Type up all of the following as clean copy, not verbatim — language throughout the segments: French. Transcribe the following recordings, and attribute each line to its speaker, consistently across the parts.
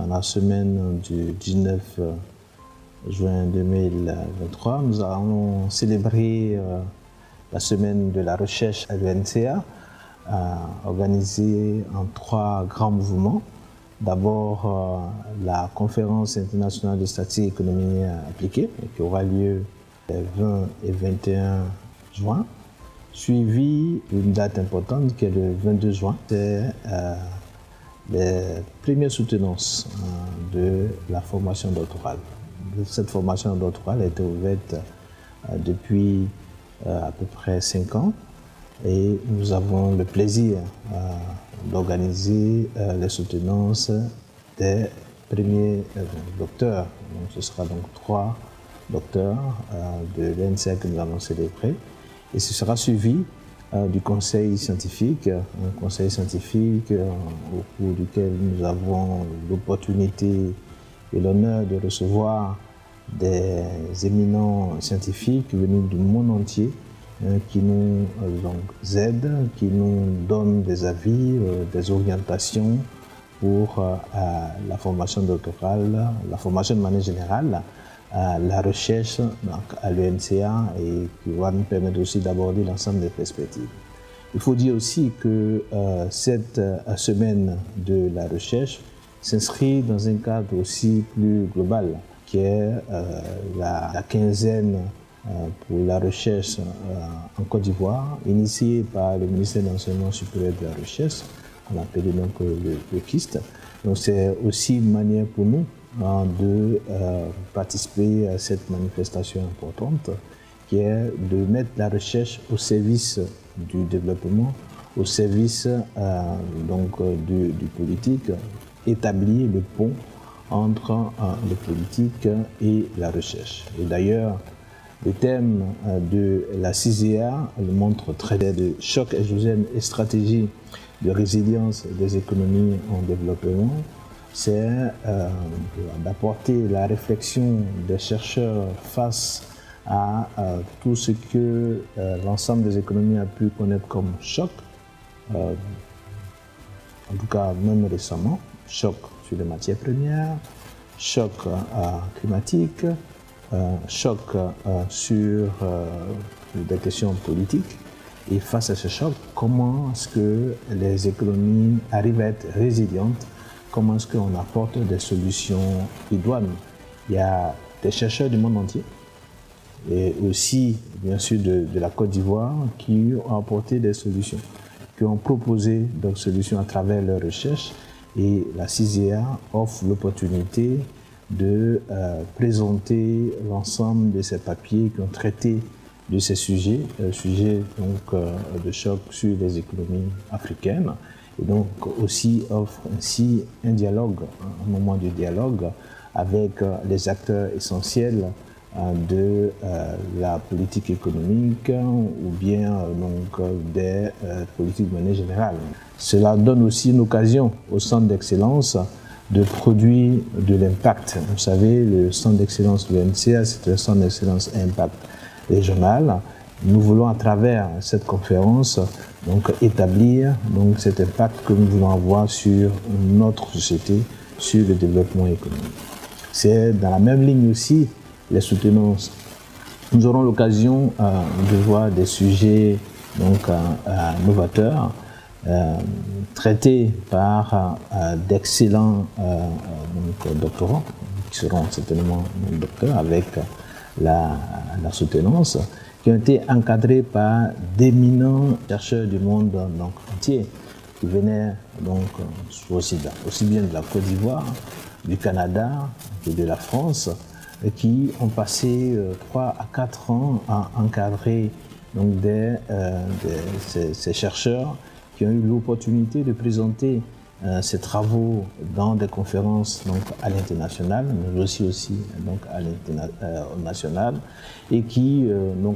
Speaker 1: la semaine du 19 juin 2023, nous allons célébrer la semaine de la recherche à l'UNCA, organisée en 3 grands mouvements. D'abord, la conférence internationale de statistique et économie appliquée, qui aura lieu le 20 et 21 juin, suivi d'une date importante qui est le 22 juin. C'est les premières soutenances de la formation doctorale. Cette formation doctorale a été ouverte depuis à peu près 5 ans et nous avons le plaisir d'organiser les soutenances des premiers docteurs. Donc, ce sera donc 3 docteurs de l'UNCA que nous allons célébrer et ce sera suivi du conseil scientifique, un conseil scientifique au cours duquel nous avons l'opportunité et l'honneur de recevoir des éminents scientifiques venus du monde entier qui nous aident, qui nous donnent des avis, des orientations pour la formation doctorale, la formation de manière générale, la recherche à l'UNCA et qui va nous permettre aussi d'aborder l'ensemble des perspectives. Il faut dire aussi que cette semaine de la recherche s'inscrit dans un cadre aussi plus global qui est la quinzaine pour la recherche en Côte d'Ivoire, initiée par le ministère de l'Enseignement supérieur de la Recherche, qu'on appelle donc le KIST. Donc c'est aussi une manière pour nous de participer à cette manifestation importante qui est de mettre la recherche au service du développement, au service du politique, établir le pont entre le politique et la recherche. Et d'ailleurs, le thème de la CISEA le montre très bien, de choc exogène et stratégie de résilience des économies en développement, c'est d'apporter la réflexion des chercheurs face à tout ce que l'ensemble des économies a pu connaître comme choc, en tout cas même récemment, choc sur les matières premières, choc climatique, choc sur des questions politiques. Et face à ce choc, comment est-ce que les économies arrivent à être résilientes? Comment est-ce qu'on apporte des solutions idoines? Il y a des chercheurs du monde entier et aussi, bien sûr, de la Côte d'Ivoire qui ont apporté des solutions, qui ont proposé des solutions à travers leurs recherches. Et la CISEA offre l'opportunité de présenter l'ensemble de ces papiers qui ont traité de ces sujets, de choc sur les économies africaines. Et donc aussi offre ainsi un dialogue, un moment de dialogue avec les acteurs essentiels de la politique économique ou bien des politiques de manière générale. Cela donne aussi une occasion au centre d'excellence de produire de l'impact. Vous savez, le centre d'excellence de l'UNCA, c'est un centre d'excellence impact régional. Nous voulons à travers cette conférence établir cet impact que nous voulons avoir sur notre société, sur le développement économique. C'est dans la même ligne aussi les soutenances. Nous aurons l'occasion de voir des sujets novateurs traités par d'excellents doctorants qui seront certainement docteurs avec la soutenance, qui ont été encadrés par d'éminents chercheurs du monde entier qui venaient aussi bien de la Côte d'Ivoire, du Canada que de la France, et qui ont passé 3 à 4 ans à encadrer ces chercheurs qui ont eu l'opportunité de présenter ces travaux dans des conférences à l'international, mais aussi au national, et qui,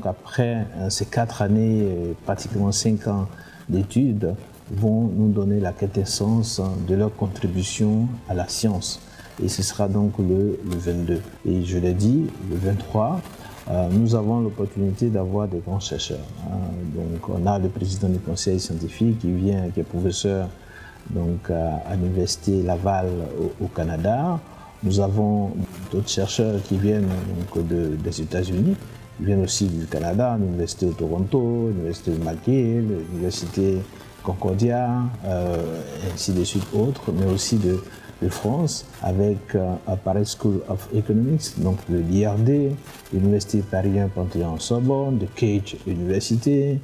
Speaker 1: après ces 4 années, pratiquement 5 ans d'études, vont nous donner la quintessence de leur contribution à la science. Et ce sera donc le 22. Et je l'ai dit, le 23, nous avons l'opportunité d'avoir des grands chercheurs. Donc on a le président du conseil scientifique qui vient, qui est professeur donc à l'Université Laval au Canada. Nous avons d'autres chercheurs qui viennent donc, des États-Unis, qui viennent aussi du Canada, l'Université de Toronto, l'Université de McGill, l'Université Concordia, ainsi de suite autres, mais aussi de France, avec Paris School of Economics, donc de l'IRD, l'Université Paris 1 Panthéon-Sorbonne, de Cage Université,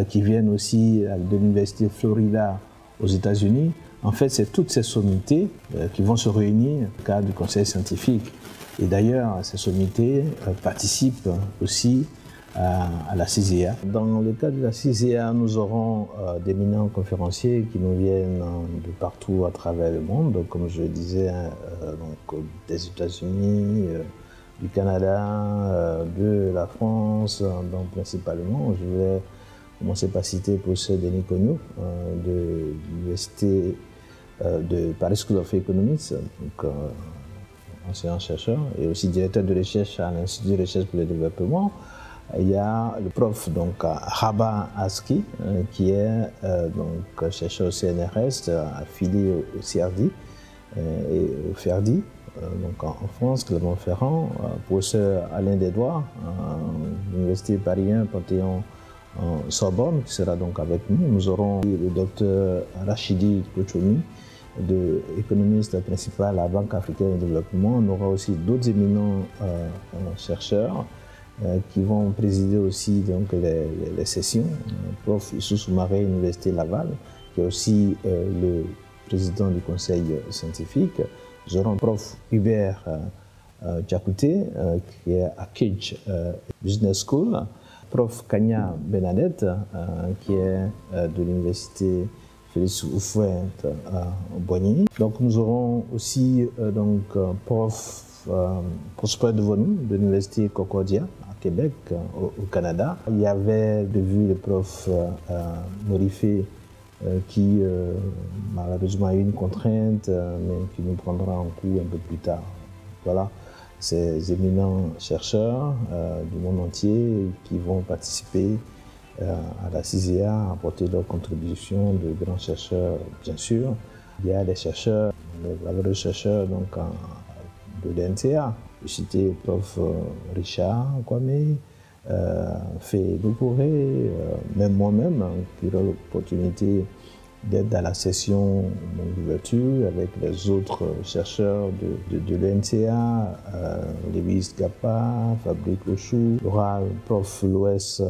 Speaker 1: qui viennent aussi de l'Université Florida aux États-Unis. En fait, c'est toutes ces sommités qui vont se réunir dans le cadre du conseil scientifique. Et d'ailleurs, ces sommités participent aussi à la CISEA. Dans le cadre de la CISEA, nous aurons d'éminents conférenciers qui nous viennent de partout à travers le monde, comme je le disais, donc, des États-Unis, du Canada, de la France, donc principalement. Je vais commencer par citer professeur Denis Cognaud de l'Université de Paris School of Economics, donc enseignant-chercheur, et aussi directeur de recherche à l'Institut de recherche pour le développement. Il y a le prof donc, Rabat Aski, qui est donc, chercheur au CNRS, affilié au CRD et au FERDI, donc en France, Clermont-Ferrand, professeur Alain Desdois, l'Université Paris 1 Panthéon-Sorbonne, qui sera donc avec nous. Nous aurons le docteur Rachidi Kochoumi, économiste principal à la Banque africaine de développement. On aura aussi d'autres éminents chercheurs qui vont présider aussi donc, les sessions. Prof Issou Soumaré, Université Laval, qui est aussi le président du conseil scientifique. Nous aurons prof Hubert Diakouté, qui est à Cage Business School. Prof Kanya Benadette, qui est de l'université Félix Houphouët à Boigny. Donc nous aurons aussi donc, prof Prosper Devonou de l'université Concordia à Québec, au Canada. Il y avait de vue le prof Morifé qui malheureusement a eu une contrainte, mais qui nous prendra en cours un peu plus tard. Voilà, ces éminents chercheurs du monde entier qui vont participer à la CISEA, apporter leur contribution, de grands chercheurs, bien sûr. Il y a des chercheurs, les valeureux chercheurs donc, de l'NCA. Je citais le prof Richard Kwame, Fé Doucouré, même moi-même, qui a l'opportunité d'être dans la session d'ouverture avec les autres chercheurs de l'NCA, Lewis Gapa, Fabrice Lochou, prof Loès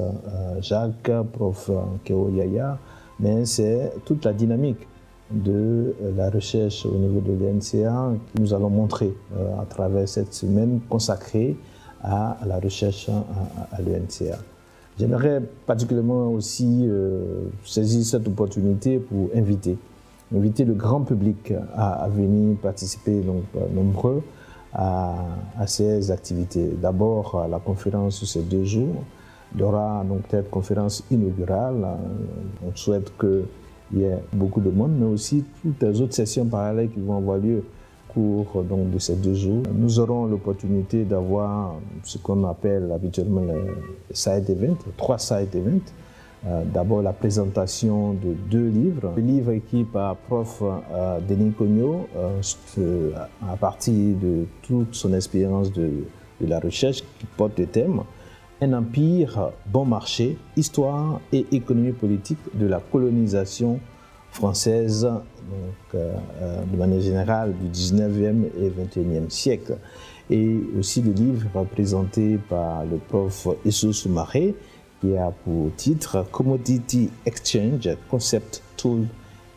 Speaker 1: Jacques, prof Keo Yaya, mais c'est toute la dynamique de la recherche au niveau de l'NCA que nous allons montrer à travers cette semaine consacrée à la recherche à l'UNCA. J'aimerais particulièrement aussi saisir cette opportunité pour inviter le grand public à venir participer donc, nombreux à ces activités. D'abord, la conférence sur ces 2 jours. Il y aura donc cette conférence inaugurale. On souhaite qu'il y ait beaucoup de monde, mais aussi toutes les autres sessions parallèles qui vont avoir lieu au cours donc, de ces 2 jours. Nous aurons l'opportunité d'avoir ce qu'on appelle habituellement les side events, 3 side events. D'abord la présentation de 2 livres. Le livre écrit par prof Denis Cognaud à partir de toute son expérience de la recherche qui porte le thème « Un empire bon marché, histoire et économie politique de la colonisation française, donc, de manière générale du 19e et 21e siècle. » Et aussi le livre présenté par le prof Issou Soumaré, qui a pour titre « Commodity Exchange, Concept, Tool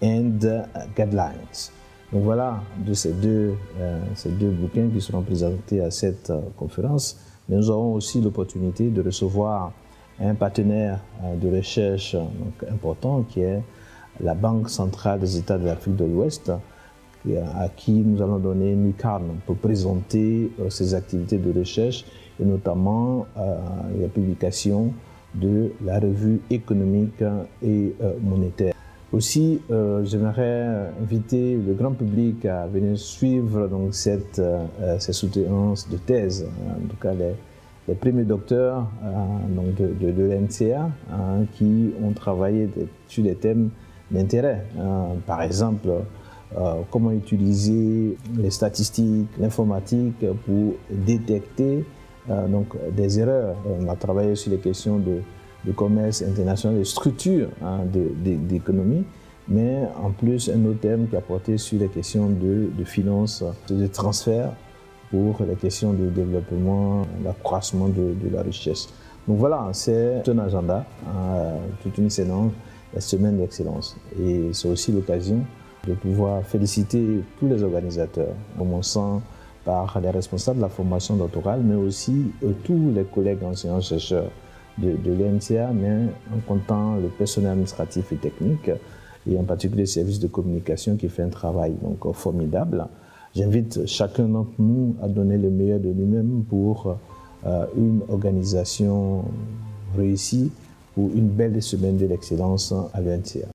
Speaker 1: and Guidelines ». Donc voilà, de ces deux bouquins qui seront présentés à cette conférence. Mais nous aurons aussi l'opportunité de recevoir un partenaire de recherche donc, important qui est la Banque centrale des États de l'Afrique de l'Ouest, à qui nous allons donner une lucarne pour présenter ses activités de recherche et notamment la publication de la revue économique et monétaire. Aussi, j'aimerais inviter le grand public à venir suivre donc, ces soutenances de thèse, en tout cas les premiers docteurs donc de l'NCA qui ont travaillé sur des thèmes d'intérêt. Par exemple, comment utiliser les statistiques, l'informatique pour détecter donc des erreurs. On a travaillé sur les questions de commerce international, de structure d'économie, mais en plus un autre thème qui a porté sur les questions de finances, de transfert pour les questions de développement, l'accroissement de la richesse. Donc voilà, c'est un agenda, toute une séance, la semaine d'excellence. Et c'est aussi l'occasion de pouvoir féliciter tous les organisateurs, commençant par les responsables de la formation doctorale, mais aussi tous les collègues enseignants-chercheurs de l'ENCA, mais en comptant le personnel administratif et technique, et en particulier le service de communication qui fait un travail donc formidable. J'invite chacun d'entre nous à donner le meilleur de lui-même pour une organisation réussie, pour une belle semaine de l'excellence à l'ENCA.